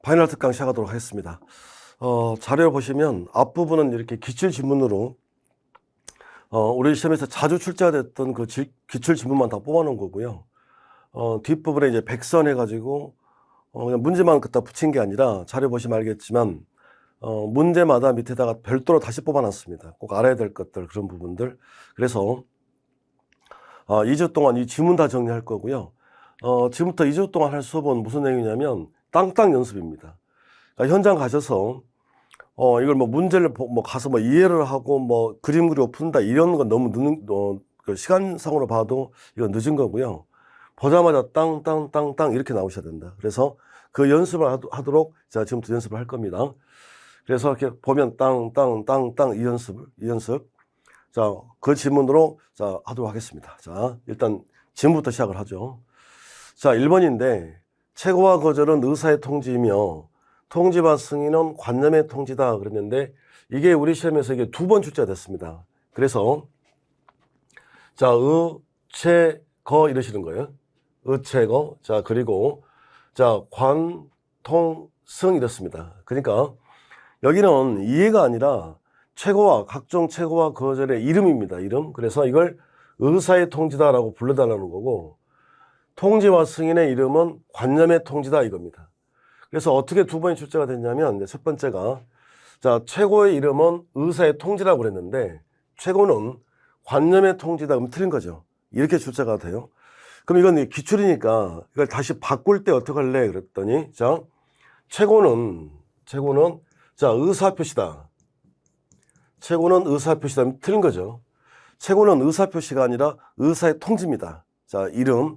파이널 특강 시작하도록 하겠습니다. 자료 보시면 앞부분은 이렇게 기출 지문으로 우리 시험에서 자주 출제가 됐던 그 기출 지문만 다 뽑아놓은 거고요. 뒷부분에 이제 백선 해가지고 그냥 문제만 갖다 붙인 게 아니라 자료 보시면 알겠지만 문제마다 밑에다가 별도로 다시 뽑아놨습니다. 꼭 알아야 될 것들 그런 부분들. 그래서 2주 동안 이 지문 다 정리할 거고요. 지금부터 2주 동안 할 수업은 무슨 내용이냐면 땅땅 연습입니다. 그러니까 현장 가셔서 이걸 뭐 문제를 가서 뭐 이해를 하고 뭐 그림 그리고 푼다 이런 건 너무 늦는 그 시간상으로 봐도 이건 늦은 거고요. 보자마자 땅땅땅땅 이렇게 나오셔야 된다. 그래서 그 연습을 하도록 제가 지금부터 연습을 할 겁니다. 그래서 이렇게 보면 땅땅땅땅 이 연습. 자, 그 지문으로 자 하도록 하겠습니다. 자, 일단 지문부터 시작을 하죠. 자, 1번인데 최고와 거절은 의사의 통지이며 통지와 승인은 관념의 통지다 그랬는데 이게 우리 시험에서 이게 2번 출제가 됐습니다. 그래서 자, 최, 거 이러시는 거예요. 최거. 자, 그리고 자, 관, 통, 승 이렇습니다. 그러니까 여기는 이해가 아니라 최고와 각종 최고와 거절의 이름입니다. 이름. 그래서 이걸 의사의 통지다라고 불러달라는 거고 통지와 승인의 이름은 관념의 통지다 이겁니다. 그래서 어떻게 2번이 출제가 됐냐면 첫 번째가 자, 최고의 이름은 의사의 통지라고 그랬는데 최고는 관념의 통지다 그럼 틀린 거죠. 이렇게 출제가 돼요. 그럼 이건 기출이니까 이걸 다시 바꿀 때 어떻게 할래 그랬더니 자, 최고는 자, 의사표시다. 최고는 의사표시다. 틀린 거죠. 최고는 의사표시가 아니라 의사의 통지입니다. 자, 이름.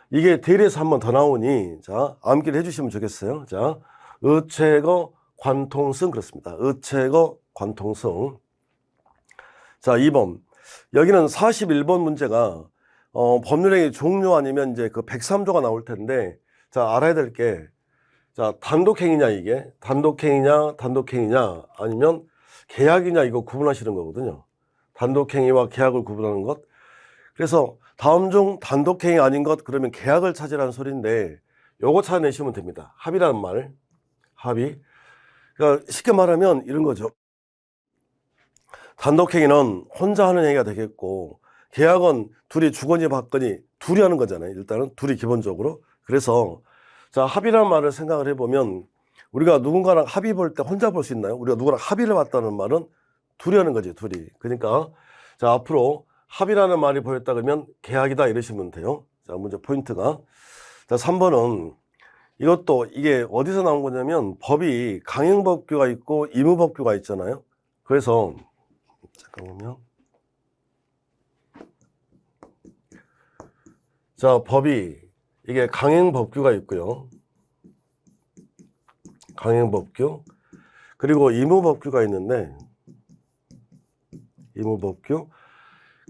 이게 대리에서 한 번 더 나오니, 자, 암기를 해주시면 좋겠어요. 자, 의최거 관통승 그렇습니다. 의최거 관통승. 자, 2번. 여기는 41번 문제가, 법률행위 종료 아니면 이제 그 103조가 나올 텐데, 자, 알아야 될 게, 자, 단독행위냐, 이게? 단독행위냐, 아니면 계약이냐, 이거 구분하시는 거거든요. 단독행위와 계약을 구분하는 것. 그래서 다음 중 단독행위 아닌 것, 그러면 계약을 찾으라는 소리인데, 요거 찾아내시면 됩니다. 합의라는 말. 합의. 그러니까 쉽게 말하면 이런 거죠. 단독행위는 혼자 하는 행위가 되겠고, 계약은 둘이 주거니 받거니 둘이 하는 거잖아요. 일단은 둘이 기본적으로. 그래서 자, 합의라는 말을 생각을 해보면 우리가 누군가랑 합의 볼 때 혼자 볼 수 있나요? 우리가 누구랑 합의를 봤다는 말은 둘이 하는 거지, 둘이. 그러니까 자, 앞으로 합의라는 말이 보였다 그러면 계약이다 이러시면 돼요. 자, 문제 포인트가. 자, 3번은 이것도 이게 어디서 나온 거냐면 법이 강행법규가 있고 의무법규가 있잖아요. 그래서 잠깐만요. 자, 법이 이게 강행법규가 있고요. 강행법규. 그리고 의무법규가 있는데 의무법규.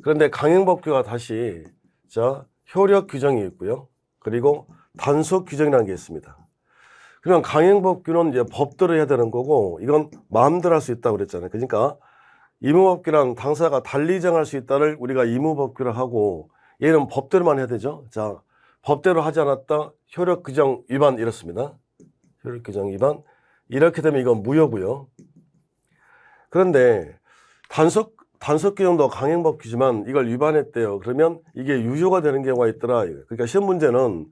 그런데 강행법규가 다시 자, 효력 규정이 있고요. 그리고 단속 규정이라는 게 있습니다. 그러면 강행법규는 이제 법대로 해야 되는 거고 이건 마음대로 할 수 있다고 그랬잖아요. 그러니까 의무법규랑 당사자가 달리 정할 수 있다를 우리가 의무법규를 하고 얘는 법대로만 해야 되죠. 자, 법대로 하지 않았다. 효력 규정 위반 이렇습니다. 효력 규정 위반. 이렇게 되면 이건 무효고요. 그런데 단속 규정도 강행법규지만 이걸 위반했대요. 그러면 이게 유효가 되는 경우가 있더라. 그러니까 시험 문제는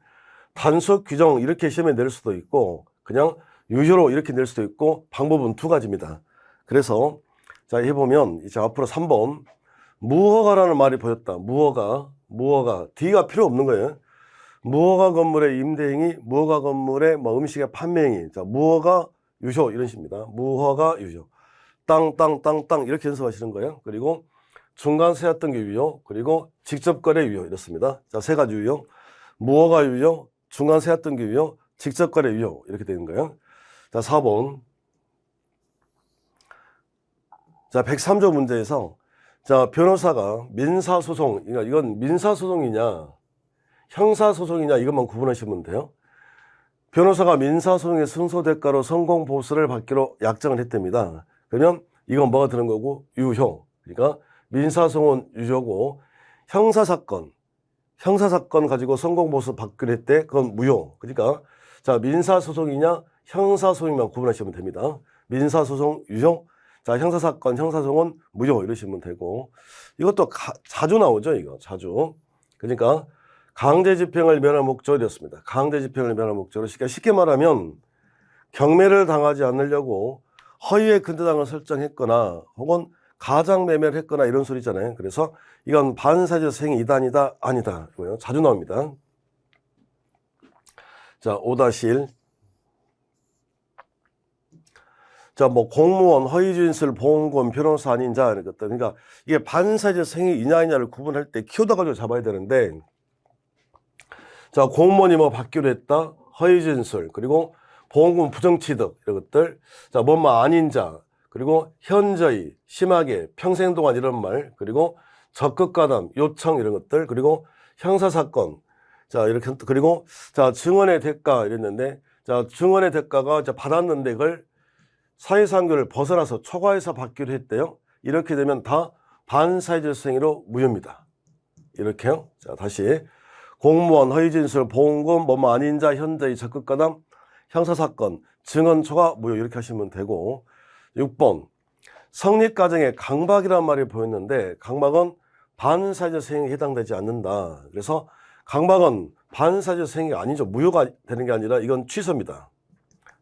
단속 규정 이렇게 시험에 낼 수도 있고 그냥 유효로 이렇게 낼 수도 있고 방법은 2가지입니다. 그래서 자, 해보면 이제 앞으로 3번 무허가라는 말이 보였다. 무허가 D가 필요 없는 거예요. 무허가 건물의 임대행위, 무허가 건물의 뭐 음식의 판매행위. 자, 무허가 유효 이런 식입니다. 무허가 유효. 땅 이렇게 연습하시는 거예요. 그리고 중간 세압 등기 유효, 그리고 직접 거래 유효 이렇습니다. 자, 3가지 유효. 무허가 유효, 중간 세압 등기 유효, 직접 거래 유효 이렇게 되는 거예요. 자, 4번. 자, 103조 문제에서 자, 변호사가 민사소송, 그러니까 이건 민사소송이냐 형사소송이냐 이것만 구분하시면 돼요. 변호사가 민사소송의 승소대가로 성공보수를 받기로 약정을 했답니다. 그러면 이건 뭐가 드는 거고? 유효. 그러니까 민사소송은 유효고 형사사건 가지고 성공보수 받기로 했대. 그건 무효. 그러니까 자, 민사소송이냐 형사소송만 구분하시면 됩니다. 민사소송 유효, 자, 형사사건, 형사소송은 무효 이러시면 되고, 이것도 자주 나오죠, 이거 자주. 그러니까 강제집행을 면할 목적이었습니다. 강제집행을 면할 목적으로 쉽게 말하면 경매를 당하지 않으려고 허위의 근저당을 설정했거나 혹은 가장매매를 했거나 이런 소리잖아요. 그래서 이건 반사회적 행위 이단이다 아니다 이거요. 자주 나옵니다. 자, 5-1. 자, 뭐 공무원, 허위진술, 보험금, 변호사 아닌 자 이런 것들. 그러니까 이게 반사회적 행위이냐 아니냐를 구분할 때 키워드 가지고 잡아야 되는데, 자, 공무원이 뭐 받기로 했다, 허위진술, 그리고 보험금 부정취득 이런 것들. 자, 뭐뭐 아닌 자, 그리고 현저히, 심하게, 평생 동안 이런 말, 그리고 적극가담, 요청 이런 것들, 그리고 형사사건. 자, 이렇게, 그리고 자, 증언의 대가 이랬는데, 자, 증언의 대가가 이제 받았는데 그걸 사회상규를 벗어나서 초과해서 받기로 했대요. 이렇게 되면 다 반사회적 행위로 무효입니다. 이렇게요. 자, 다시 공무원, 허위진술, 보험금, 뭐뭐 아닌 자, 현저히, 적극가담, 형사사건, 증언 초과 무효 이렇게 하시면 되고, 6번 성립과정에 강박이라는 말이 보였는데 강박은 반사회적 행위에 해당되지 않는다. 그래서 강박은 반사회적 행위가 아니죠. 무효가 되는 게 아니라 이건 취소입니다.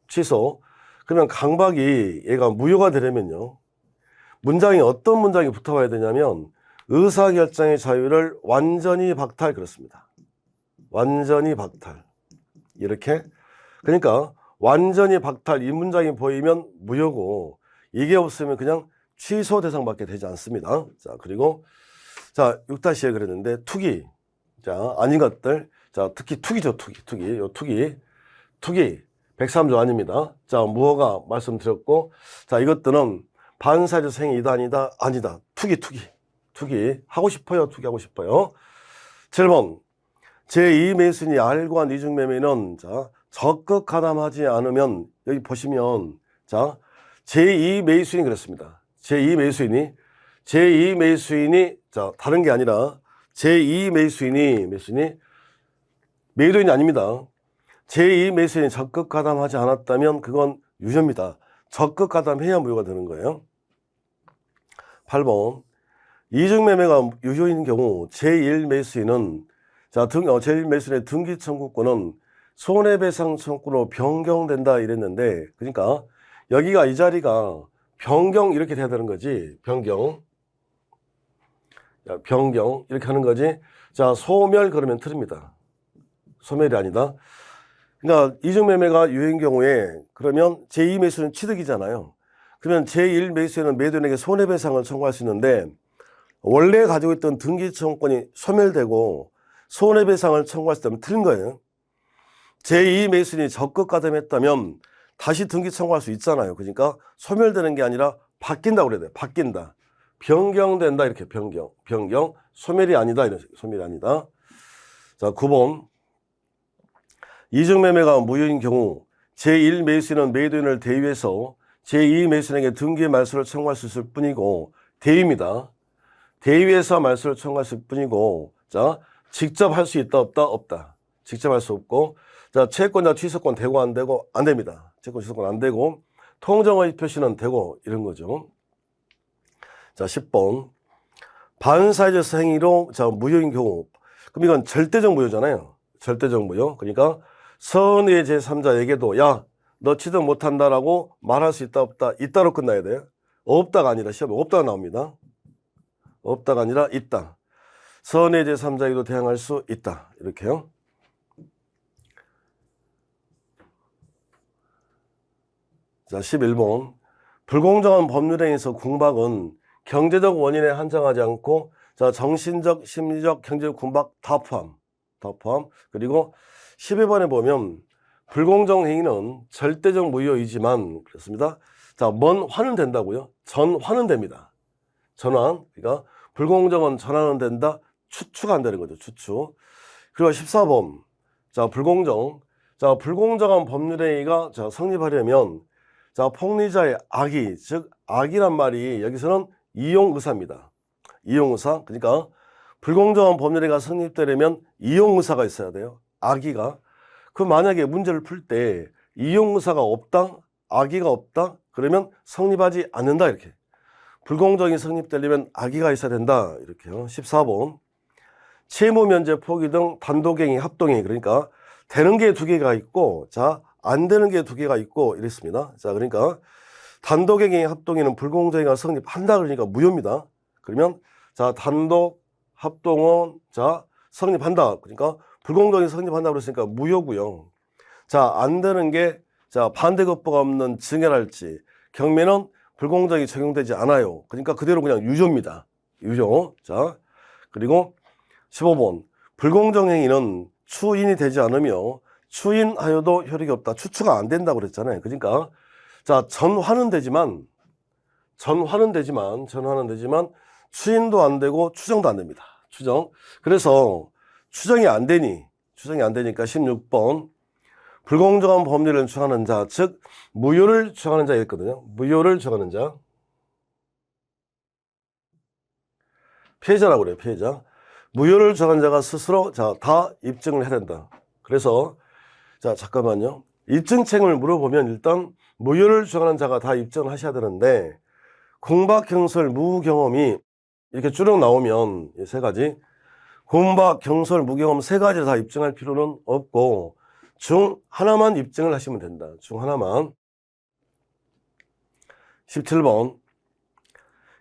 취소. 그러면 강박이 얘가 무효가 되려면요, 문장이 어떤 문장이 붙어봐야 되냐면 의사결정의 자유를 완전히 박탈, 그렇습니다. 완전히 박탈. 이렇게. 그러니까 완전히 박탈 이 문장이 보이면 무효고, 이게 없으면 그냥 취소 대상밖에 되지 않습니다. 자, 그리고 자, 6-1 그랬는데 투기. 자, 아닌 것들. 자, 특히 투기죠. 투기. 요 투기 103조 아닙니다. 자, 무허가 말씀드렸고, 자, 이것들은 반사회적 행위 이단이다 아니다. 투기 하고 싶어요. 투기하고 싶어요. 7번 제2매수인이 알고 한 이중매매는, 자, 적극 가담하지 않으면, 여기 보시면, 자, 제2매수인이 그랬습니다. 제2매수인이, 자, 다른 게 아니라 제2매수인이 매도인이 아닙니다. 제2매수인이 적극 가담하지 않았다면 그건 유효입니다. 적극 가담해야 무효가 되는 거예요. 8번 이중매매가 유효인 경우 제1매수인은, 자, 제1매수인의 등기 청구권은 손해배상 청구로 변경된다 이랬는데, 그러니까 여기가 이 자리가 변경 이렇게 돼야 되는 거지. 변경 이렇게 하는 거지. 자, 소멸 그러면 틀립니다. 소멸이 아니다. 그러니까 이중매매가 유효인 경우에 그러면 제2매수는 취득이잖아요. 그러면 제1매수에는 매도인에게 손해배상을 청구할 수 있는데, 원래 가지고 있던 등기청구권이 소멸되고 손해배상을 청구할 수 있다면 틀린 거예요. 제2매수인이 적극 가담했다면 다시 등기 청구할 수 있잖아요. 그러니까 소멸되는 게 아니라 바뀐다고 그래야 돼요. 바뀐다. 변경된다. 이렇게 변경. 소멸이 아니다. 이런 식으로. 소멸이 아니다. 자, 9번. 이중매매가 무효인 경우 제1매수인은 매도인을 대위해서 제2매수인에게 등기 말소를 청구할 수 있을 뿐이고, 대위입니다. 대위해서 말소를 청구할 수 있을 뿐이고, 자, 직접 할 수 있다 없다? 없다. 직접 할 수 없고, 자, 채권자 취소권 되고 안 되고? 안 됩니다. 채권 취소권 안 되고, 통정의 표시는 되고, 이런 거죠. 자, 10번 반사회적 행위로, 자, 무효인 경우, 그럼 이건 절대적 무효잖아요. 절대적 무효. 그러니까 선의 제3자에게도 야, 너 취득 못한다라고 말할 수 있다 없다? 있다로 끝나야 돼요. 없다가 아니라, 시험에 없다가 나옵니다. 없다가 아니라 있다. 선의 제3자에게도 대항할 수 있다. 이렇게요. 자, 11번 불공정한 법률행위에서 궁박은 경제적 원인에 한정하지 않고, 자, 정신적, 심리적, 경제적 궁박 다 포함. 그리고 12번에 보면 불공정 행위는 절대적 무효이지만, 그렇습니다. 자, 먼 환은 된다고요? 전환은 됩니다. 전환. 그러니까 불공정은 전환은 된다. 추추가 안 되는 거죠. 추추. 그리고 14번. 자, 불공정한 법률행위가, 자, 성립하려면, 자, 폭리자의 악의, 즉 악이란 말이 여기서는 이용의사입니다. 이용의사. 그러니까 불공정한 법률행위가 성립되려면 이용의사가 있어야 돼요. 악의가. 그 만약에 문제를 풀 때 이용사가 없다, 악의가 없다, 그러면 성립하지 않는다, 이렇게. 불공정이 성립되려면 악의가 있어야 된다, 이렇게요. 14번. 채무 면제 포기 등 단독행위, 합동행위, 그러니까 되는 게 두 개가 있고, 자, 안 되는 게 두 개가 있고, 이랬습니다. 자, 그러니까 단독행위, 합동행위는 불공정행위가 성립한다, 그러니까 무효입니다. 그러면, 자, 단독, 합동은, 자, 성립한다. 그러니까 불공정이 성립한다 그랬으니까 무효고요. 자, 안 되는 게, 자, 반대급부가 없는 증여랄지, 경매는 불공정이 적용되지 않아요. 그러니까 그대로 그냥 유효입니다. 유효. 자, 그리고 15번. 불공정 행위는 추인이 되지 않으며 추인하여도 효력이 없다. 추추가 안 된다고 그랬잖아요. 그러니까 자, 전화는 되지만 추인도 안 되고 추정도 안 됩니다. 추정. 그래서 추정이 안 되니까 16번. 불공정한 법률을 주장하는 자, 즉 무효를 주장하는 자가 있거든요. 무효를 주장하는 자. 피해자라고 그래요. 피해자. 무효를 주장하는 자가 스스로, 자, 다 입증을 해야 된다. 그래서, 자, 잠깐만요. 입증책을 물어보면 일단 무효를 주장하는 자가 다 입증을 하셔야 되는데, 공박, 경설, 무경험이 이렇게 쭉 나오면 이 세 가지. 공박, 경설, 무경험 세 가지를 다 입증할 필요는 없고, 중 하나만 입증을 하시면 된다. 중 하나만. 17번.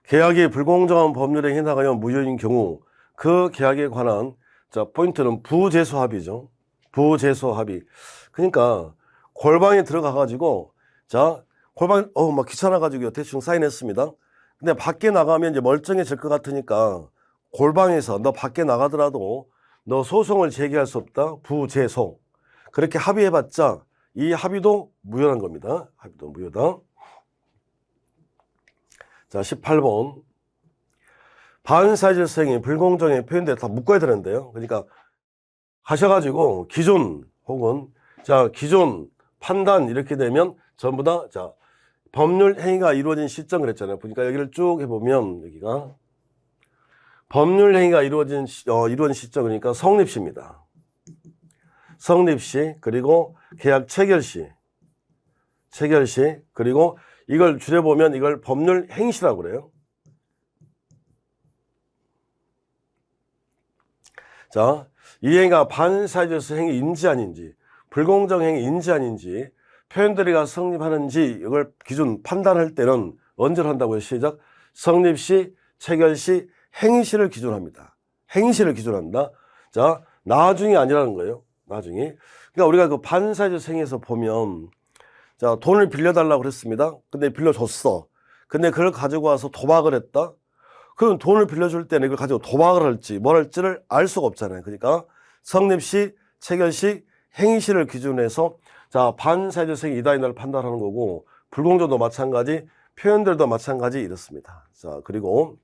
계약이 불공정한 법률에 해당하여 무효인 경우 그 계약에 관한, 자, 포인트는 부재소 합의죠. 부재소 합의. 그러니까 골방에 들어가 가지고, 자, 골방 막 귀찮아 가지고 대충 사인했습니다. 근데 밖에 나가면 이제 멀쩡해질 것 같으니까 골방에서 너 밖에 나가더라도 너 소송을 제기할 수 없다. 부재소. 그렇게 합의해봤자 이 합의도 무효란 겁니다. 합의도 무효다. 자, 18번. 반사회적 행위, 불공정의 표현대 다 묶어야 되는데요. 그러니까 하셔가지고 기존 혹은 자, 기존 판단 이렇게 되면 전부 다, 자, 법률 행위가 이루어진 시점 그랬잖아요. 보니까 여기를 쭉 해보면 여기가 법률 행위가 이루어진 시점, 그러니까 성립시입니다. 성립시, 그리고 계약 체결시, 그리고 이걸 줄여보면 이걸 법률 행시라고 그래요. 자, 이 행위가 반사회적 행위인지 아닌지, 불공정 행위인지 아닌지, 표현들이가 성립하는지 이걸 기준 판단할 때는 언제를 한다고요? 시작. 성립시, 체결시, 행시를 기준합니다. 행시를 기준한다. 자, 나중이 아니라는 거예요. 나중에. 그러니까 우리가 그 반사회적 행위에서 보면, 자, 돈을 빌려달라고 그랬습니다. 근데 빌려줬어. 근데 그걸 가지고 와서 도박을 했다. 그럼 돈을 빌려줄 때는 이걸 가지고 도박을 할지 뭘 할지를 알 수가 없잖아요. 그러니까 성립시, 체결시, 행시를 기준해서, 자, 반사회적 행위 이다인을 판단하는 거고, 불공정도 마찬가지, 표현들도 마찬가지 이렇습니다. 자, 그리고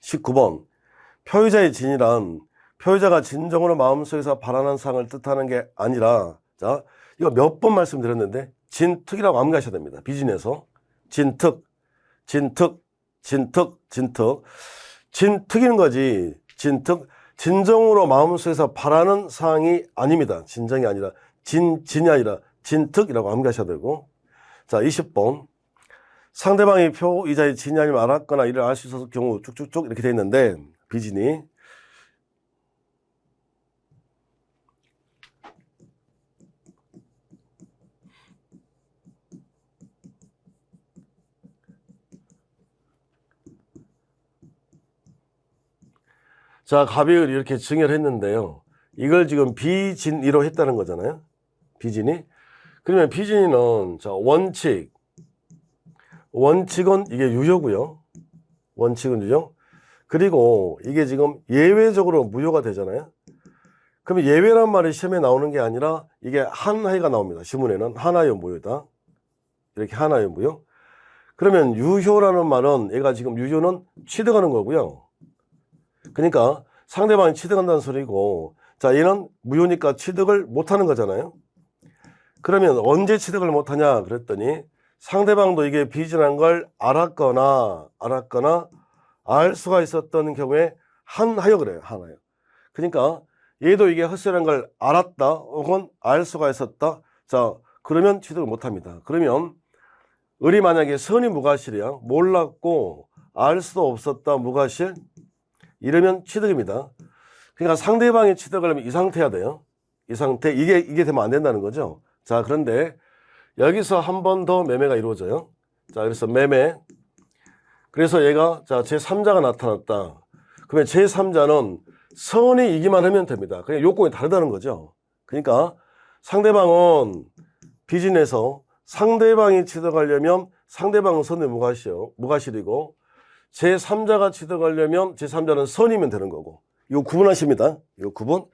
19번. 표의자의 진이란 표의자가 진정으로 마음속에서 바라는 사항을 뜻하는 게 아니라, 자, 이거 몇 번 말씀드렸는데 진특이라고 암기하셔야 됩니다. 비진에서 진특, 진특인 거지. 진특, 진정으로 마음속에서 바라는 사항이 아닙니다. 진정이 아니라 진이 아니라 진특이라고 암기하셔야 되고. 자, 20번. 상대방이 표의자의 진이 아니면 알았거나 이를 알 수 있었을 경우 쭉쭉쭉 이렇게 돼 있는데 비진이. 자, 갑의을 이렇게 증여를 했는데요. 이걸 지금 비진이로 했다는 거잖아요. 비진이. 그러면 비진이는, 자, 원칙은 이게 유효고요. 원칙은 유효. 그리고 이게 지금 예외적으로 무효가 되잖아요. 그러면 예외란 말이 시험에 나오는 게 아니라 이게 한하위가 나옵니다. 시문에는 하나의 무효다. 이렇게 하나의 무효. 그러면 유효라는 말은 얘가 지금 유효는 취득하는 거고요. 그러니까 상대방이 취득한다는 소리고, 자, 얘는 무효니까 취득을 못하는 거잖아요. 그러면 언제 취득을 못하냐 그랬더니 상대방도 이게 비진한 걸 알았거나 알 수가 있었던 경우에 한하여 그래요. 한하여. 그러니까 얘도 이게 헛소리라는 걸 알았다 혹은 알 수가 있었다. 자, 그러면 취득을 못합니다. 그러면 을이 만약에 선이 무과실이야. 몰랐고 알 수도 없었다 무과실. 이러면 취득입니다. 그러니까 상대방이 취득을 하면 이 상태야 돼요. 이 상태. 이게 되면 안 된다는 거죠. 자, 그런데 여기서 한 번 더 매매가 이루어져요. 자, 그래서 매매. 그래서 얘가 자, 제3자가 나타났다. 그러면 제3자는 선이 이기만 하면 됩니다. 그냥 요건이 다르다는 거죠. 그러니까 상대방은 비즈니스에서 상대방이 취득하려면 상대방은 선의 무과실이고 제3자가 취득하려면 제3자는 선이면 되는 거고. 이거 구분하십니다. 이거 구분.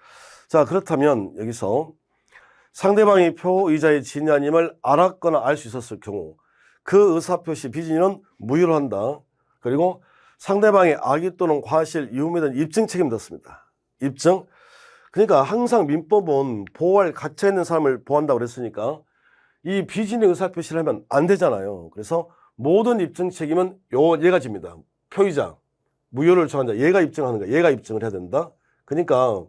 자, 그렇다면 여기서 상대방이 표의자의 진이 아님을 알았거나 알 수 있었을 경우 그 의사표시 비진은 무효로 한다. 그리고 상대방의 악의 또는 과실, 유음에 대한 입증 책임이 졌습니다. 입증. 그러니까 항상 민법은 보호할 가치 있는 사람을 보호한다고 그랬으니까 이 비진의 의사표시를 하면 안 되잖아요. 그래서 모든 입증 책임은 얘가 집니다. 표의자, 무효를 정한 자, 얘가 입증하는 거야. 얘가 입증을 해야 된다. 그러니까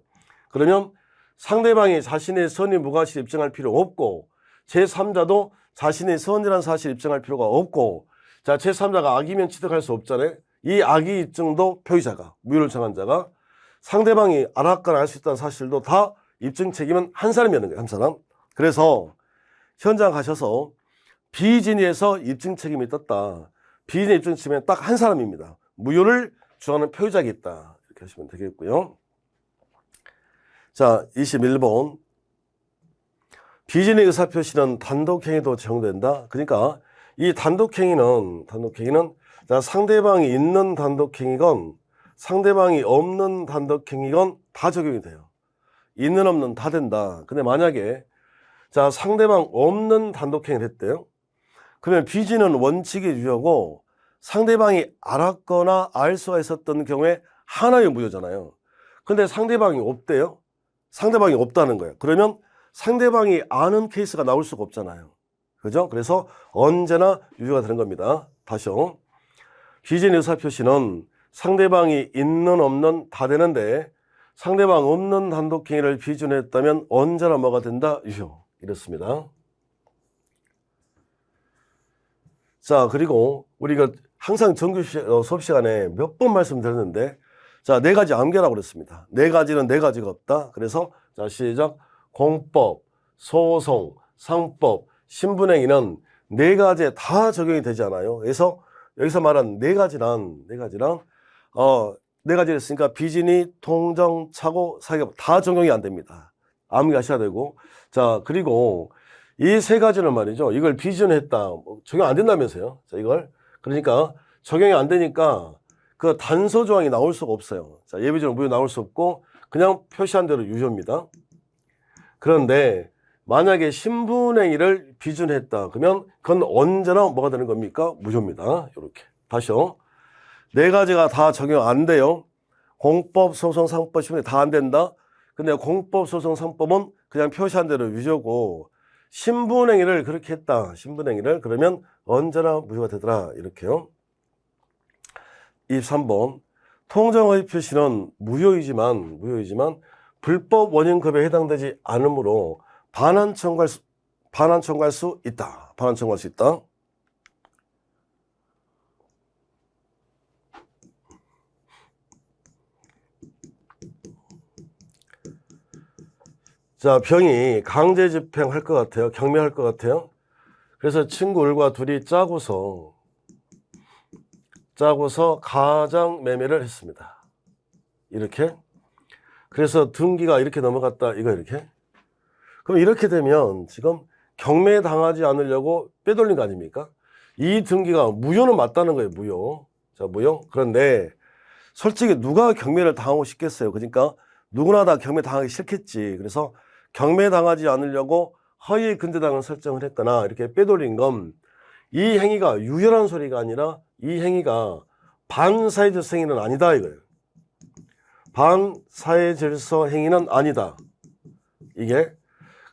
그러면 상대방이 자신의 선의 무과실 입증할 필요 없고 제3자도 자신의 선이라는 사실 입증할 필요가 없고 자, 제3자가 악이면 취득할 수 없잖아요. 이 악의 입증도 표의자가, 무효를 정한 자가 상대방이 알았거나 알 수 있다는 사실도 다 입증 책임은 한 사람이었는 거예요. 한 사람. 그래서 현장 가셔서 비진위에서 입증 책임이 떴다. 비진위 입증 책임은 딱 한 사람입니다. 무효를 주장하는 표의자가 있다. 이렇게 하시면 되겠고요. 자, 21번. 비진위 의사표시는 단독행위도 적용된다. 그러니까 이 단독행위는 자, 상대방이 있는 단독행위건 상대방이 없는 단독행위건 다 적용이 돼요. 있는 없는 다 된다. 근데 만약에 자, 상대방 없는 단독행위를 했대요. 그러면 비진은 원칙이 유효고 상대방이 알았거나 알 수가 있었던 경우에 하나의 무효잖아요. 근데 상대방이 없대요. 상대방이 없다는 거예요. 그러면 상대방이 아는 케이스가 나올 수가 없잖아요. 그죠? 그래서 언제나 유효가 되는 겁니다. 다시요. 비진 의사표시는 상대방이 있는 없는 다 되는데 상대방 없는 단독행위를 비준했다면 언제나 뭐가 된다? 유효. 이렇습니다. 자, 그리고 우리가 항상 정규 수업 시간에 몇 번 말씀드렸는데 자, 네 가지 암기라고 그랬습니다. 네 가지는 네 가지가 없다. 그래서 자, 시작. 공법, 소송, 상법, 신분행위는 네 가지에 다 적용이 되지 않아요. 그래서 여기서 말한 네 가지란 네 가지를 했으니까 비진위, 통정, 착오, 사기업 다 적용이 안 됩니다. 암기하셔야 되고 자, 그리고 이 세 가지는 말이죠. 이걸 비준했다. 적용 안 된다면서요. 자, 이걸. 그러니까 적용이 안 되니까 그 단서 조항이 나올 수가 없어요. 자, 예비적으로 무효 나올 수 없고 그냥 표시한 대로 유효입니다. 그런데 만약에 신분행위를 비준했다. 그러면 그건 언제나 뭐가 되는 겁니까? 무효입니다. 이렇게. 다시요. 네 가지가 다 적용 안 돼요. 공법, 소송, 상법, 신분행위 다 안 된다. 근데 공법, 소송, 상법은 그냥 표시한 대로 유효고 신분행위를 그렇게 했다. 신분행위를 그러면 언제나 무효가 되더라. 이렇게요. 23번. 통정의 표시는 무효이지만 불법 원인급여에 해당되지 않으므로 반환 청구할 수 있다. 반환 청구할 수 있다. 자, 병이 강제 집행할 것 같아요. 경매할 것 같아요. 그래서 친구 을과 둘이 짜고서 가장 매매를 했습니다. 이렇게. 그래서 등기가 이렇게 넘어갔다. 이거 이렇게. 그럼 이렇게 되면 지금 경매 당하지 않으려고 빼돌린 거 아닙니까? 이 등기가 무효는 맞다는 거예요. 무효. 자, 무효. 그런데 솔직히 누가 경매를 당하고 싶겠어요. 그러니까 누구나 다 경매 당하기 싫겠지. 그래서 경매 당하지 않으려고 허위 근저당을 설정을 했거나 이렇게 빼돌린 건 이 행위가 유혈한 소리가 아니라 이 행위가 반사회질서 행위는 아니다 이거예요. 반사회질서 행위는 아니다. 이게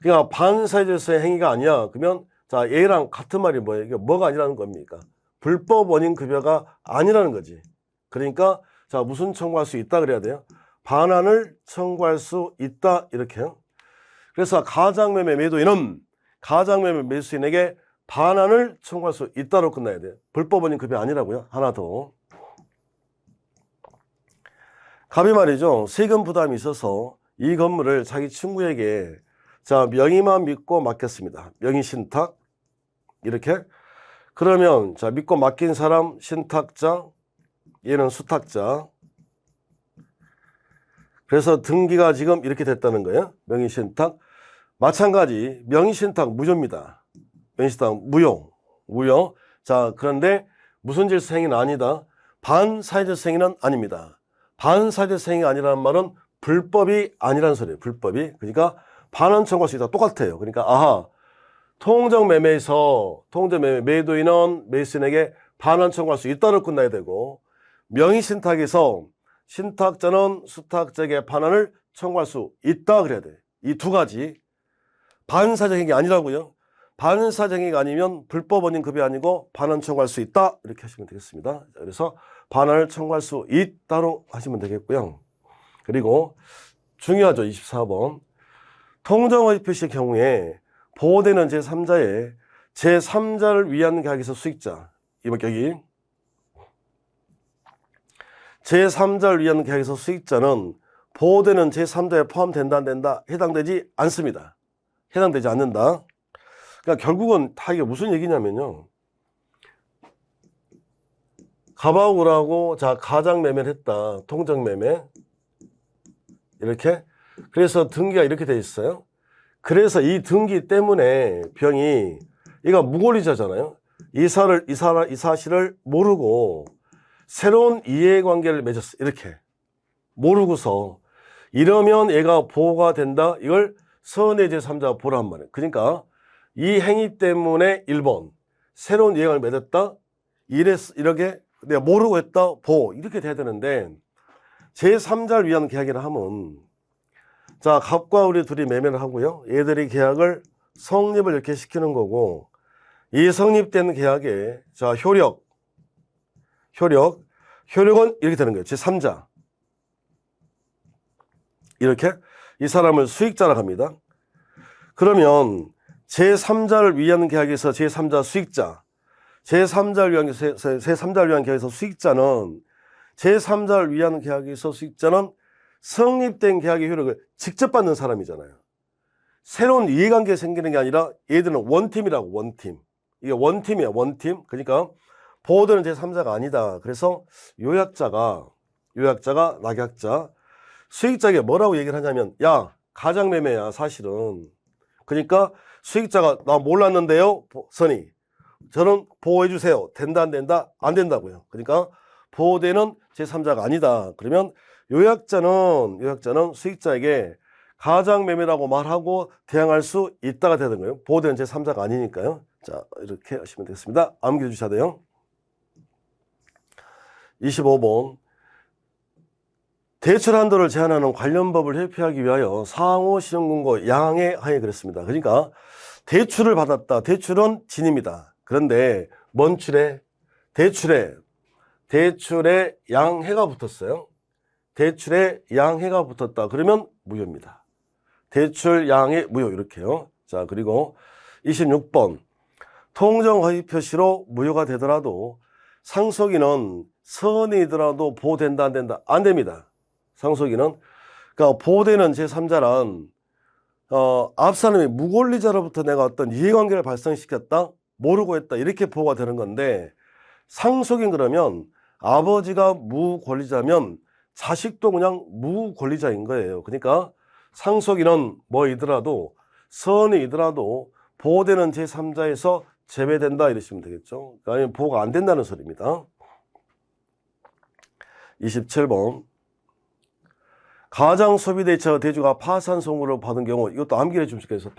그러니까 반사회질서 행위가 아니야. 그러면 자, 얘랑 같은 말이 뭐예요? 이게 뭐가 아니라는 겁니까? 불법 원인 급여가 아니라는 거지. 그러니까 자, 무슨 청구할 수 있다 그래야 돼요? 반환을 청구할 수 있다 이렇게요. 그래서 가장매매 매도인은 가장매매 매수인에게 반환을 청구할 수 있다로 끝나야 돼요. 불법원인 급이 아니라고요. 하나 더. 갑이 말이죠. 세금 부담이 있어서 이 건물을 자기 친구에게 자 명의만 믿고 맡겼습니다. 명의 신탁 이렇게. 그러면 자 믿고 맡긴 사람 신탁자, 얘는 수탁자. 그래서 등기가 지금 이렇게 됐다는 거예요. 명의 신탁. 마찬가지 명의 신탁 무효입니다. 명의 신탁 무효. 자 그런데 무슨 질서 행위는 아니다. 반사회질서 행위는 아닙니다. 반사회질서 행위가 아니라는 말은 불법이 아니라는 소리예요. 불법이. 그러니까 반환 청구할 수 있다. 똑같아요. 그러니까 아하. 통정매매에서 매도인은 매수인에게 반환 청구할 수 있다로 끝나야 되고 명의신탁에서 신탁자는 수탁자에게 반환을 청구할 수 있다 그래야 돼. 이 두 가지. 반사적 행위가 아니라고요. 반사적 행위가 아니면 불법원인 급이 아니고 반환 청구할 수 있다 이렇게 하시면 되겠습니다. 그래서 반환을 청구할 수 있다로 하시면 되겠고요. 그리고 중요하죠. 24번. 통정허위 표시의 경우에 보호되는 제3자의 제3자를 위한 계약에서 수익자. 이번 여기 제3자를 위한 계약에서 수익자는 보호되는 제3자에 포함된다 안 된다 해당되지 않습니다. 해당되지 않는다. 그러니까 결국은 다 이게 무슨 얘기냐면요. 갑하고라고 자 가장매매를 했다. 통정매매 이렇게. 그래서 등기가 이렇게 돼 있어요. 그래서 이 등기 때문에 병이 얘가 무권리자잖아요. 이 사실을 모르고 새로운 이해관계를 맺었어. 이렇게 모르고서 이러면 얘가 보호가 된다. 이걸 선의 제3자 보호란 말이에요. 그러니까 이 행위 때문에 1번 새로운 이해관계를 맺었다. 이렇게 내가 모르고 했다. 보호 이렇게 돼야 되는데 제3자를 위한 계약이라 하면 자 갑과 우리 둘이 매매를 하고요. 얘들이 계약을 성립을 이렇게 시키는 거고 이 성립된 계약에 자 효력은 이렇게 되는 거예요. 제3자 이렇게 이 사람을 수익자라고 합니다. 그러면 제3자를 위한 계약에서 제3자 수익자 제3자를 위한 계약에서 수익자는 제3자를 위한 계약에서 수익자는 성립된 계약의 효력을 직접 받는 사람이잖아요. 새로운 이해관계가 생기는 게 아니라 얘들은 원팀이라고 원팀. 이게 원팀이야 원팀. 그러니까 보호되는 제3자가 아니다. 그래서 요약자가 낙약자 수익자에게 뭐라고 얘기를 하냐면 야 가장매매야 사실은. 그러니까 수익자가 나 몰랐는데요 선이 저는 보호해 주세요. 된다 안 된다? 안 된다고요. 그러니까 보호되는 제3자가 아니다. 그러면 요약자는 수익자에게 가장매매라고 말하고 대항할 수 있다가 되는 거예요. 보호되는 제3자가 아니니까요. 자 이렇게 하시면 되겠습니다. 암기해 주셔야 돼요. 25번 대출 한도를 제한하는 관련 법을 회피하기 위하여 상호 실현금고 양해 하에 그랬습니다. 그러니까 대출을 받았다. 대출은 진입니다. 그런데 뭔 출에? 대출에 양해가 붙었어요. 대출에 양해가 붙었다. 그러면 무효입니다. 대출 양해 무효 이렇게요. 자 그리고 26번 통정허위 표시로 무효가 되더라도 상속인은 선이더라도 보호된다 안 된다? 안 됩니다. 상속인은 그러니까 보호되는 제3자란 앞 사람이 무권리자로부터 내가 어떤 이해관계를 발생시켰다 모르고 했다 이렇게 보호가 되는 건데 상속인 그러면 아버지가 무권리자면 자식도 그냥 무권리자인 거예요. 그러니까 상속인은 뭐이더라도 선이더라도 보호되는 제3자에서 제외된다 이러시면 되겠죠. 그러니까 보호가 안 된다는 소리입니다. 27번 가장 소비대처 대주가 파산 송구를 받은 경우 이것도 암기해 주시면 좋겠어요.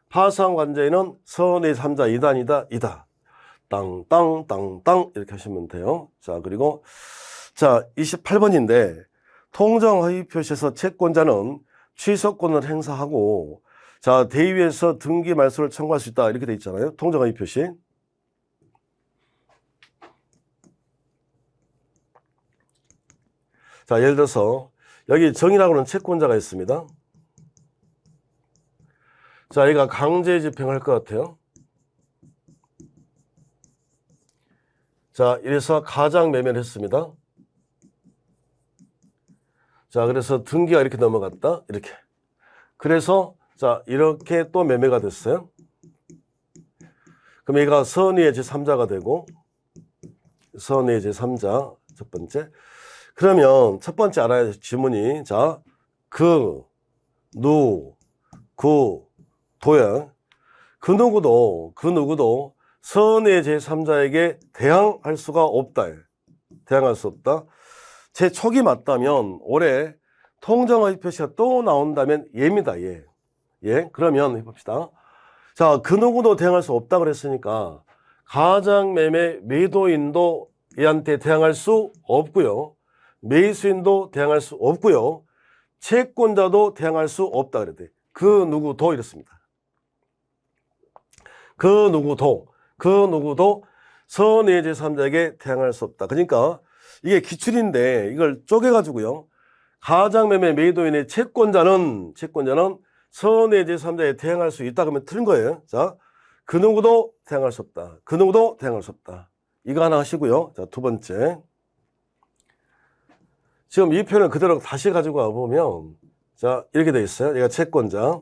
파산관제인은 선의 3자 2단이다 2다. 땅땅땅땅 이렇게 하시면 돼요. 자 그리고 자 28번인데 통정허위 표시에서 채권자는 취소권을 행사하고 자 대위에서 등기 말소를 청구할 수 있다 이렇게 돼 있잖아요. 통정허위 표시. 자 예를 들어서 여기 정이라고 하는 채권자가 있습니다. 자, 얘가 강제 집행할 것 같아요. 자, 이래서 가장 매매를 했습니다. 자, 그래서 등기가 이렇게 넘어갔다. 이렇게. 그래서, 자, 이렇게 또 매매가 됐어요. 그럼 얘가 선의의 제3자가 되고, 선의의 제3자, 첫 번째. 그러면 첫 번째 알아야 할 지문이, 자, 그, 도야. 그 누구도 선의의 제3자에게 대항할 수가 없다. 대항할 수 없다. 제 촉이 맞다면 올해 통정의 표시가 또 나온다면 얘입니다. 얘. 그러면 해봅시다. 자, 그 누구도 대항할 수 없다 그랬으니까 가장매매 매도인도 얘한테 대항할 수 없고요. 매수인도 대항할 수 없고요. 채권자도 대항할 수 없다 그랬대. 그 누구도 이렇습니다. 그 누구도 선의의 제3자에게 대항할 수 없다. 그러니까 이게 기출인데 이걸 쪼개가지고요. 가장매매 매도인의 채권자는 선의의 제3자에 대항할 수 있다 그러면 틀린 거예요. 자, 그 누구도 대항할 수 없다. 그 누구도 대항할 수 없다. 이거 하나 하시고요. 자, 두 번째. 지금 이 표현을 그대로 다시 가지고 와보면, 자, 이렇게 돼 있어요. 얘가 채권자.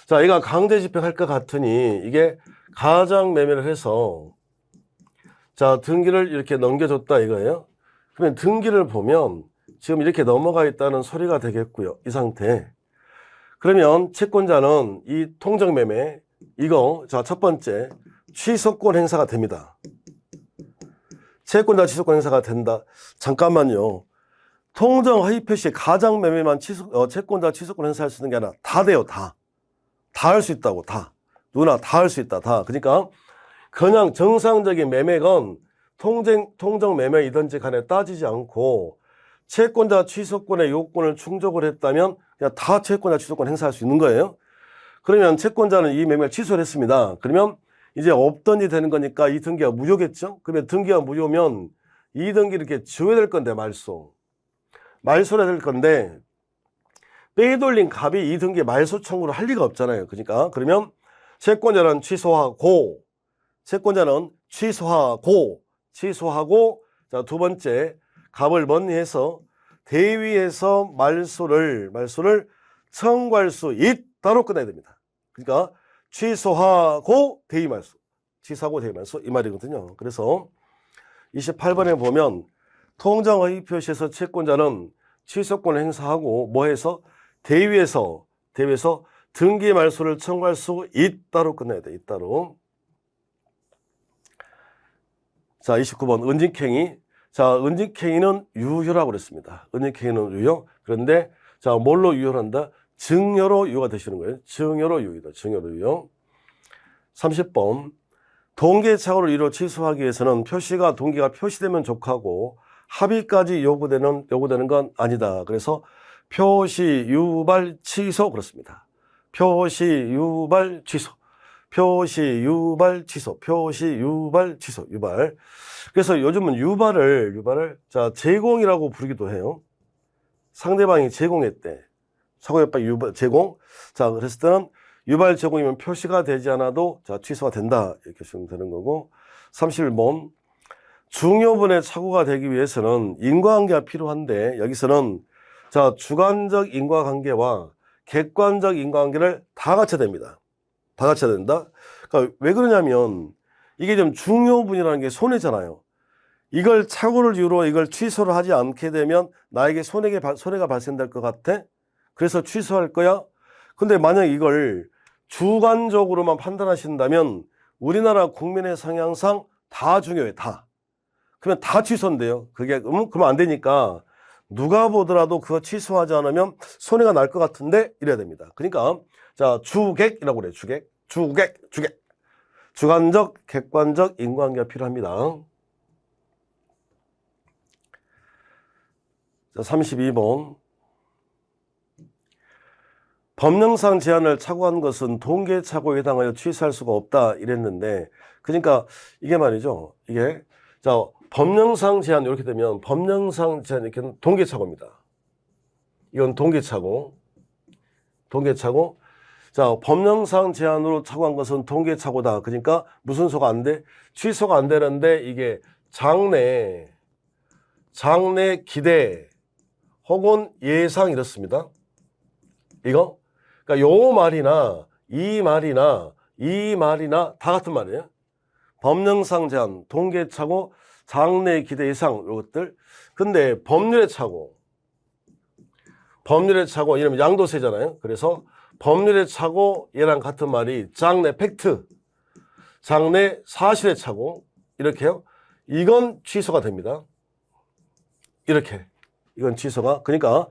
자, 얘가 강제 집행할 것 같으니, 이게 가장매매를 해서, 자, 등기를 이렇게 넘겨줬다 이거예요. 그러면 등기를 보면, 지금 이렇게 넘어가 있다는 소리가 되겠고요. 이 상태. 그러면 채권자는 이 통정매매, 이거, 자, 첫 번째, 취소권 행사가 됩니다. 채권자 취소권 행사가 된다. 잠깐만요. 통정 허위 표시에 가장매매만 채권자 취소권 행사할 수 있는 게 아니라 다 돼요. 다 할 수 있다고. 누나 다 할 수 있다. 그러니까 그냥 정상적인 매매건 통정 매매이든지 간에 따지지 않고 채권자 취소권의 요건을 충족을 했다면 그냥 다 채권자 취소권 행사할 수 있는 거예요. 그러면 채권자는 이 매매를 취소를 했습니다. 그러면 이제 없던 일이 되는 거니까 이 등기가 무효겠죠? 그러면 등기가 무효면 이 등기를 이렇게 지워야 될 건데, 말소를 해야 될 건데, 빼돌린 갑이 이 등기 말소 청구를 할 리가 없잖아요. 그러니까, 그러면 채권자는 취소하고, 자, 두 번째, 갑을 먼리해서 대위에서 말소를 청구할 수 있다로 끝내야 됩니다. 그러니까, 취소하고 대위 말소 이 말이거든요. 그래서 28번에 보면 통정 허위 표시에서 채권자는 취소권을 행사하고 뭐해서 대위에서 등기 말소를 청구할 수 있다로 끝내야 돼. 있다로. 자, 29번 은직행위. 자, 은직행위는 유효라고 그랬습니다. 은직행위는 유효. 그런데 자, 뭘로 유효한다? 증여로 유효가 되시는 거예요. 증여로 유효. 30번. 동계착오를 이루어 취소하기 위해서는 동기가 표시되면 족하고 합의까지 요구되는 건 아니다. 그래서 표시 유발 취소 그렇습니다. 표시 유발 취소. 그래서 요즘은 유발을 자, 제공이라고 부르기도 해요. 상대방이 제공했대. 사고협박 유발 제공. 자, 그랬을 때는 유발 제공이면 표시가 되지 않아도 자, 취소가 된다. 이렇게 보시면 되는 거고. 31번. 중요분의 착오가 되기 위해서는 인과관계가 필요한데 여기서는 자, 주관적 인과관계와 객관적 인과관계를 다 갖춰야 됩니다. 다 갖춰야 된다. 그러니까 왜 그러냐면 이게 좀 중요분이라는 게 손해잖아요. 이걸 착오를 이유로 이걸 취소를 하지 않게 되면 나에게 손해가 발생될 것 같아. 그래서 취소할 거야. 근데 만약 이걸 주관적으로만 판단하신다면 우리나라 국민의 성향상 다 중요해. 다. 그러면 다 취소인데요. 그러면 안 되니까 누가 보더라도 그거 취소하지 않으면 손해가 날 것 같은데 이래야 됩니다. 그러니까 자, 주객이라고 그래요. 주객. 주관적, 객관적 인과관계가 필요합니다. 자, 32번. 법령상 제한을 착오한 것은 동계착오에 해당하여 취소할 수가 없다 이랬는데, 그러니까 이게 말이죠. 이게 자, 법령상 제한 이렇게 되면 법령상 제한 이렇게 동계착오입니다. 이건 동계착오. 동계착오. 자, 법령상 제한으로 착오한 것은 동계착오다. 그러니까 무슨 소가 안 돼? 취소가 안 되는데 이게 장래 기대 혹은 예상 이렇습니다. 이거? 그러니까 요 말이나 이 말이나 다 같은 말이에요. 법령상 제한, 동계착오, 장래 기대 예상 이것들. 근데 법률의 착오 이러면 양도세잖아요. 그래서 법률의 착오 얘랑 같은 말이 장래 팩트, 장래 사실의 착오 이렇게요. 이건 취소가 됩니다. 이렇게 이건 취소가. 그러니까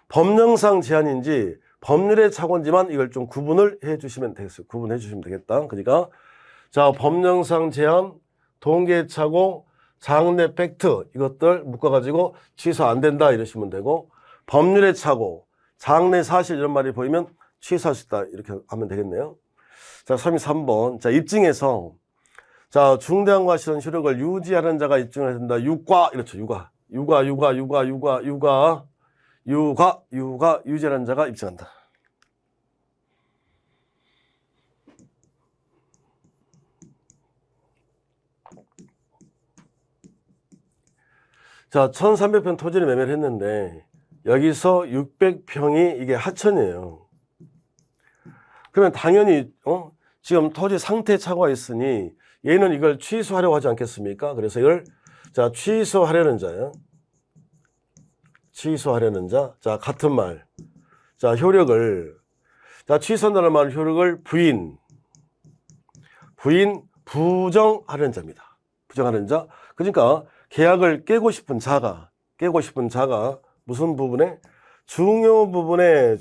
법령상 제한인지 법률의 착오인지만 이걸 좀 구분을 해주시면 되겠어요. 구분해 주시면 되겠다. 그러니까 자, 법령상 제한, 동계착오, 장래 팩트 이것들 묶어가지고 취소 안 된다 이러시면 되고, 법률의 착오, 장래 사실 이런 말이 보이면 취소할 수 있다 이렇게 하면 되겠네요. 자, 33번. 자, 입증에서 자, 중대한 과실은 효력을 유지하는 자가 입증을 해야 된다. 유과 이렇죠. 유가 유지하는 자가 입증한다. 자, 1300평 토지를 매매를 했는데 여기서 600평이 이게 하천이에요. 그러면 당연히 지금 토지 상태 착오가 있으니 얘는 이걸 취소하려고 하지 않겠습니까? 그래서 이걸 자, 취소하려는 자예요. 취소하려는 자. 자, 같은 말. 자, 효력을 자, 취소한다는 말 효력을 부정하려는 자입니다. 부정하는 자. 그러니까 계약을 깨고 싶은 자가 무슨 부분에? 중요 부분에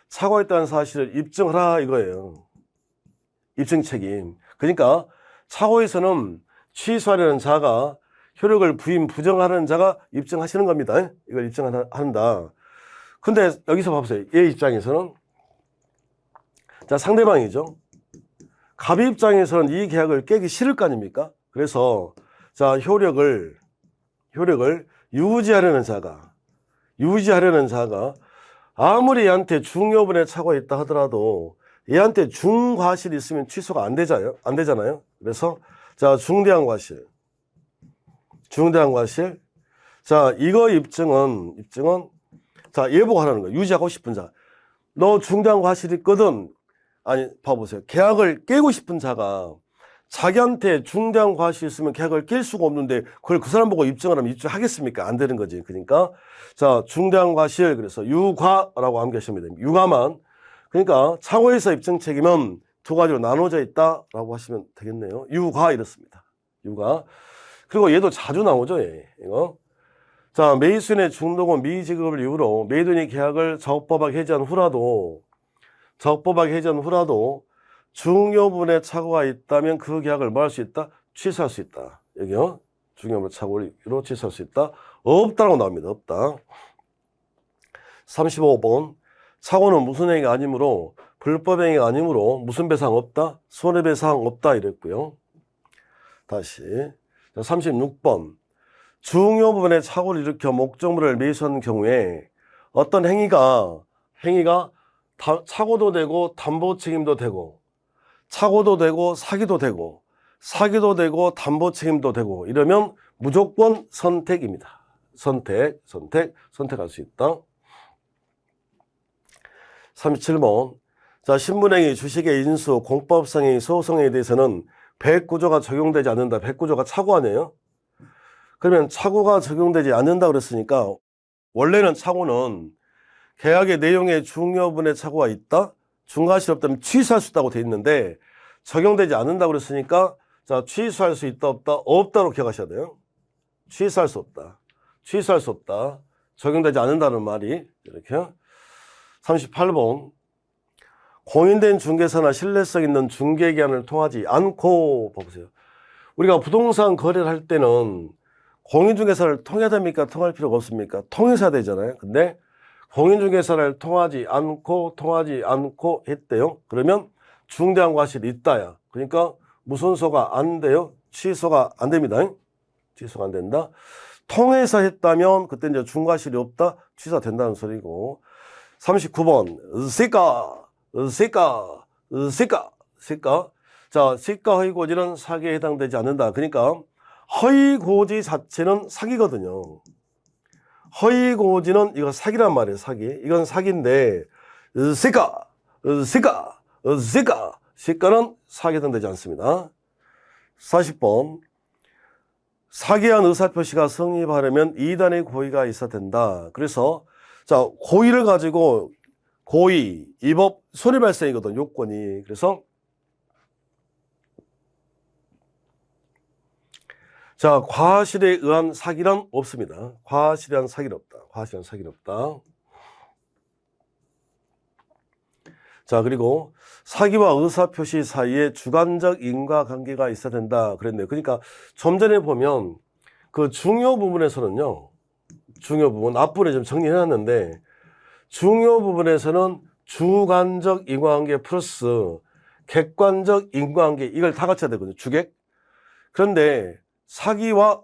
착오가 있다는 사실을 입증하라 이거예요. 입증 책임. 그러니까 착오에서는 취소하려는 자가 효력을 부정하는 자가 입증하시는 겁니다. 이걸 입증한다. 근데 여기서 봐보세요. 얘 입장에서는 자, 상대방이죠. 갑이 입장에서는 이 계약을 깨기 싫을 거 아닙니까? 그래서 자, 효력을 유지하려는 자가 아무리 얘한테 중요분에 착오가 있다 하더라도 얘한테 중과실이 있으면 취소가 안 되잖아요. 그래서 자, 중대한 과실. 자, 이거 입증은 자, 얘 보고 하라는 거예요. 유지하고 싶은 자. 너 중대한 과실이 있거든. 아니, 봐보세요. 계약을 깨고 싶은 자가 자기한테 중대한 과실이 있으면 계약을 깰 수가 없는데 그걸 그 사람 보고 입증을 하면 입증하겠습니까? 안 되는 거지. 그러니까 자, 중대한 과실, 그래서 유과라고 암기하시면 됩니다. 유과만. 그러니까 착오에서 입증 책임은 두 가지로 나눠져 있다라고 하시면 되겠네요. 유과 이렇습니다. 유과. 그리고 얘도 자주 나오죠. 이거. 자, 매수인의 중도금 미지급을 이유로 매도인이 계약을 적법하게 해지한 후라도 중요분에 착오가 있다면 그 계약을 뭐 할 수 있다? 취소할 수 있다. 여기요. 중요분 착오로 취소할 수 있다. 없다라고 나옵니다. 없다. 35번. 착오는 무슨 행위가 아니므로 불법 행위가 아니므로 무슨 배상 없다? 손해배상 없다 이랬고요. 다시. 자, 36번. 중요 부분에 착오를 일으켜 목적물을 매수하는 경우에 어떤 행위가 착오도 되고 담보 책임도 되고 착오도 되고 사기도 되고 담보 책임도 되고 이러면 무조건 선택입니다. 선택할 수 있다. 37번. 자, 신분행위, 주식의 인수, 공법상행위, 소송행위에 대해서는 배액구조가 적용되지 않는다. 배액구조가 착오 아니에요? 그러면 착오가 적용되지 않는다 그랬으니까 원래는 착오는 계약의 내용에 중요분의 착오가 있다? 중과실 없다면 취소할 수 있다고 돼 있는데 적용되지 않는다 그랬으니까 자, 취소할 수 있다 없다? 없다로 기억하셔야 돼요. 취소할 수 없다. 적용되지 않는다는 말이 이렇게. 38번. 공인된 중개사나 신뢰성 있는 중개기관을 통하지 않고 봐보세요. 우리가 부동산 거래를 할 때는 공인중개사를 통해야 됩니까? 통할 필요가 없습니까? 통해서 해야 되잖아요. 근데 공인중개사를 통하지 않고 했대요. 그러면 중대한 과실이 있다야. 그러니까 무슨 소가 안 돼요? 취소가 안 됩니다. 취소가 안 된다. 통해서 했다면 그때 이제 중과실이 없다. 취소가 된다는 소리고. 39번 시가 시가 시가 시가. 자, 시가 허위 고지는 사기에 해당되지 않는다. 그러니까 허위 고지 자체는 사기거든요. 허위 고지는 이거 사기란 말이에요. 사기. 이건 사기인데 시가 시가 시가 시가는 사기에 해당되지 않습니다. 40번 사기한 의사표시가 성립하려면 2단의 고의가 있어야 된다. 그래서 자, 고의를 가지고 고의, 위법, 손해발생이거든, 요건이. 그래서 자, 과실에 의한 사기란 없습니다. 과실에 의한 사기는 없다. 과실에 의한 사기는 없다. 자, 그리고 사기와 의사표시 사이에 주관적 인과관계가 있어야 된다 그랬네요. 그러니까 좀 전에 보면 그 중요 부분에서는요, 중요 부분 앞부분에 좀 정리해놨는데 중요 부분에서는 주관적 인과관계 플러스 객관적 인과관계 이걸 다 갖춰야 되거든요. 주객. 그런데 사기와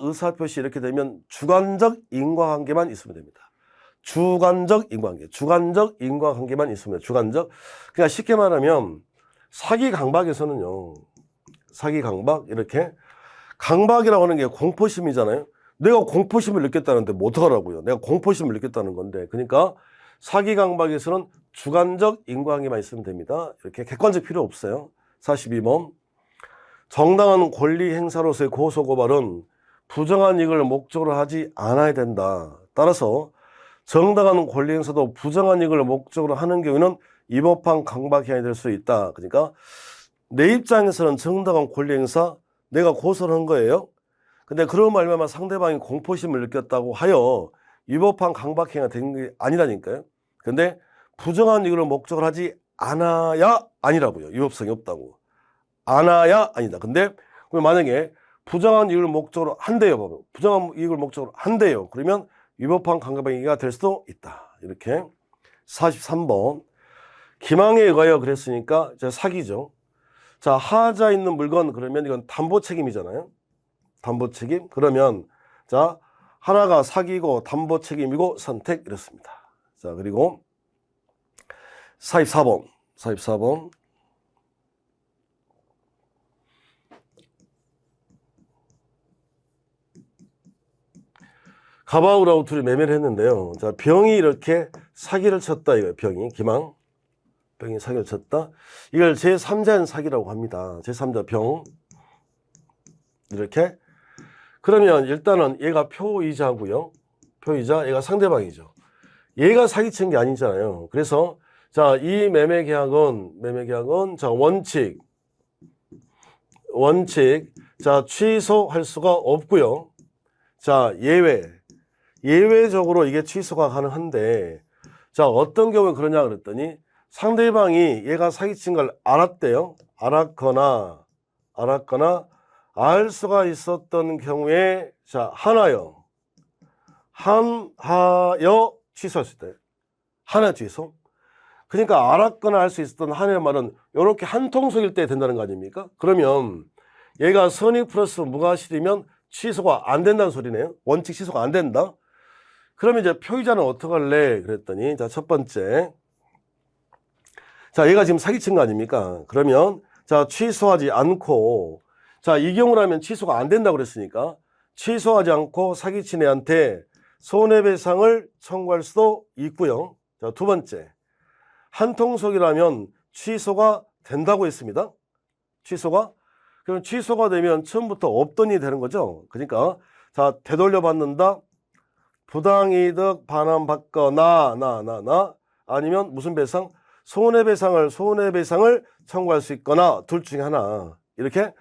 의사표시 이렇게 되면 주관적 인과관계만 있으면 됩니다. 주관적 인과관계만 있으면 주관적. 그러니까 쉽게 말하면 사기 강박에서는요. 사기 강박 이렇게 강박이라고 하는 게 공포심이잖아요. 내가 공포심을 느꼈다는데 뭐 어떡하라고요. 내가 공포심을 느꼈다는 건데. 그러니까 사기 강박에서는 주관적 인과관계만 있으면 됩니다. 이렇게 객관적 필요 없어요. 42번 정당한 권리 행사로서의 고소고발은 부정한 이익을 목적으로 하지 않아야 된다. 따라서 정당한 권리 행사도 부정한 이익을 목적으로 하는 경우에는 위법한 강박행위가 될 수 있다. 그러니까 내 입장에서는 정당한 권리 행사 내가 고소를 한 거예요. 근데 그런 말미암아 상대방이 공포심을 느꼈다고 하여 위법한 강박행위가 된 게 아니라니까요. 근데 부정한 이익을 목적으로 하지 않아야 아니라고요. 위법성이 없다고. 않아야 아니다. 근데 만약에 부정한 이익을 목적으로 한대요. 부정한 이익을 목적으로 한대요. 그러면 위법한 강박행위가 될 수도 있다. 이렇게. 43번 기망에 의하여 그랬으니까 이제 사기죠. 자, 하자 있는 물건 그러면 이건 담보 책임이잖아요. 담보 책임. 그러면 자, 하나가 사기고 담보 책임이고 선택 이렇습니다. 자, 그리고 44번 가방우라고 둘이 매매를 했는데요. 자, 병이 이렇게 사기를 쳤다 이거예요. 병이 사기를 쳤다. 이걸 제3자인 사기라고 합니다. 제3자 병 이렇게. 그러면 일단은 얘가 표의자고요. 표의자, 얘가 상대방이죠. 얘가 사기친 게 아니잖아요. 그래서 자, 이 매매 계약은 자, 원칙 자, 취소할 수가 없고요. 자, 예외적으로 이게 취소가 가능한데 자, 어떤 경우에 그러냐 그랬더니 상대방이 얘가 사기친 걸 알았대요. 알았거나 알 수가 있었던 경우에 자, 한하여 취소할 수 있다. 하나 취소. 그러니까 알았거나 알 수 있었던 한하의 말은 이렇게 한 통속일 때 된다는 거 아닙니까? 그러면 얘가 선의 플러스 무과실이면 취소가 안 된다는 소리네요. 원칙 취소가 안 된다. 그러면 이제 표의자는 어떡할래? 그랬더니 자, 첫 번째. 자, 얘가 지금 사기친 거 아닙니까? 그러면 자, 취소하지 않고 자, 이 경우라면 취소가 안 된다고 그랬으니까 취소하지 않고 사기친 애한테 손해배상을 청구할 수도 있고요. 자, 두 번째. 한통속이라면 취소가 된다고 했습니다. 그럼 취소가 되면 처음부터 없던 일이 되는 거죠. 그러니까 자, 되돌려 받는다. 부당이득 반환받거나 아니면 무슨 배상? 손해배상을 청구할 수 있거나 둘 중에 하나. 이렇게.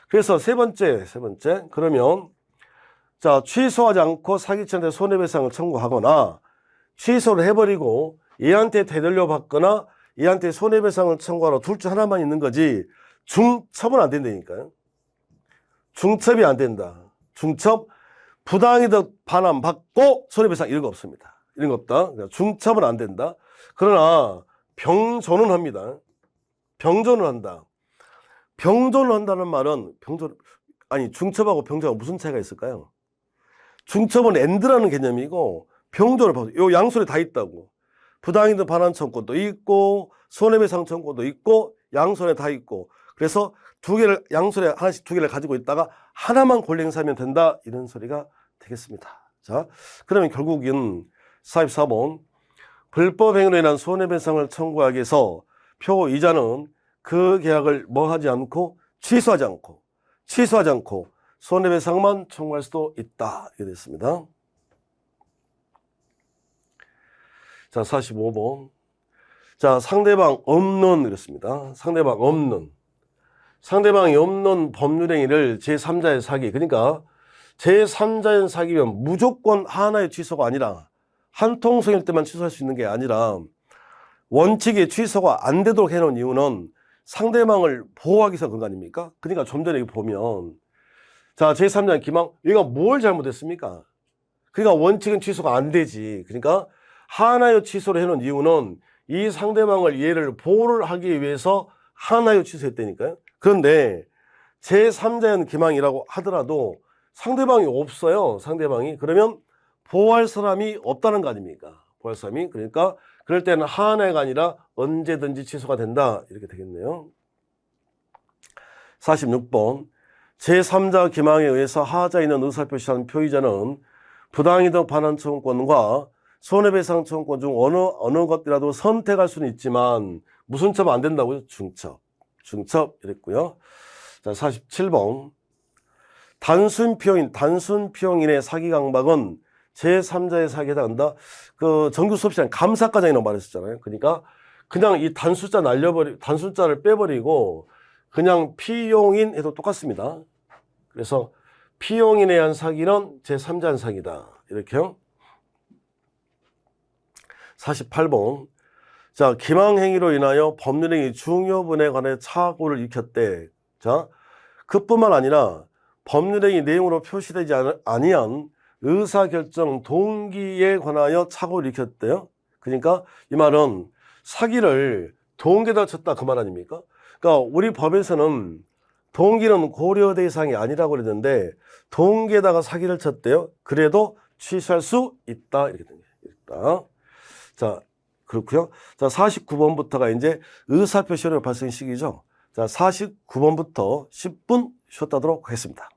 그래서 세 번째. 그러면 자, 취소하지 않고 사기친한테 손해배상을 청구하거나 취소를 해버리고 얘한테 되돌려 받거나 얘한테 손해배상을 청구하라 둘 중 하나만 있는 거지 중첩은 안 된다니까요. 중첩이 안 된다. 중첩 부당이득 반환받고 손해배상 이런 거 없습니다. 이런 거 없다. 중첩은 안 된다. 그러나 병존은 합니다. 병존을 한다. 병존을 한다는 말은 중첩하고 병존하고 무슨 차이가 있을까요? 중첩은 엔드라는 개념이고 병존을 봐도 요 양손에 다 있다고. 부당이득 반환 청구권도 있고 손해배상 청구권도 있고 양손에 다 있고 그래서 양손에 하나씩 두 개를 가지고 있다가 하나만 권리 행사하면 된다 이런 소리가 되겠습니다. 자, 그러면 결국은 44번 불법 행위로 인한 손해배상을 청구하기 위해서 표이자는 그 계약을 뭐 하지 않고 취소하지 않고 손해배상만 청구할 수도 있다 이렇게 됐습니다. 자, 45번. 자, 상대방 없는 그랬습니다. 상대방이 없는 법률행위를 제3자의 사기. 그러니까 제3자의 사기면 무조건 하나의 취소가 아니라 한 통성일 때만 취소할 수 있는 게 아니라 원칙에 취소가 안 되도록 해놓은 이유는 상대방을 보호하기 위해서 그런 거 아닙니까? 그러니까 좀 전에 보면 자, 제3자의 기망, 얘가 뭘 잘못했습니까? 그러니까 원칙은 취소가 안 되지. 그러니까 하나의 취소를 해놓은 이유는 이 상대방을 얘를 보호를 하기 위해서 하나의 취소했다니까요. 그런데 제3자연 기망이라고 하더라도 상대방이 없어요. 그러면 보호할 사람이 없다는 거 아닙니까? 보호할 사람이. 그러니까 그럴 때는 하나가 아니라 언제든지 취소가 된다. 이렇게 되겠네요. 46번. 제3자 기망에 의해서 하자에 있는 의사표시한 표의자는 부당이득 반환 청구권과 손해배상 청구권 중 어느 것이라도 선택할 수는 있지만 무슨 첩 안 된다고요? 중첩 이랬고요. 자, 47번. 단순 피용인의 사기 강박은 제3자의 사기에 해당한다. 그 정규 수업 시간에 감사과정이라고 말했었잖아요. 그러니까 그냥 이 단순자를 빼버리고 그냥 피용인 해도 똑같습니다. 그래서 피용인에 의한 사기는 제3자의 사기다. 이렇게요. 48번. 자, 기망행위로 인하여 법률행위 중요분에 관해 착오를 일으켰대. 자, 그뿐만 아니라 법률행위 내용으로 표시되지 아니한 의사결정 동기에 관하여 착오를 일으켰대요. 그러니까 이 말은 사기를 동기에다 쳤다 그 말 아닙니까? 그러니까 우리 법에서는 동기는 고려 대상이 아니라고 그랬는데 동기에다가 사기를 쳤대요. 그래도 취소할 수 있다 이렇게 됩니다. 자, 그렇고요. 자, 49번부터가 이제 의사표시로 발생 시기죠. 자, 49번부터 10분 쉬었다 하도록 하겠습니다.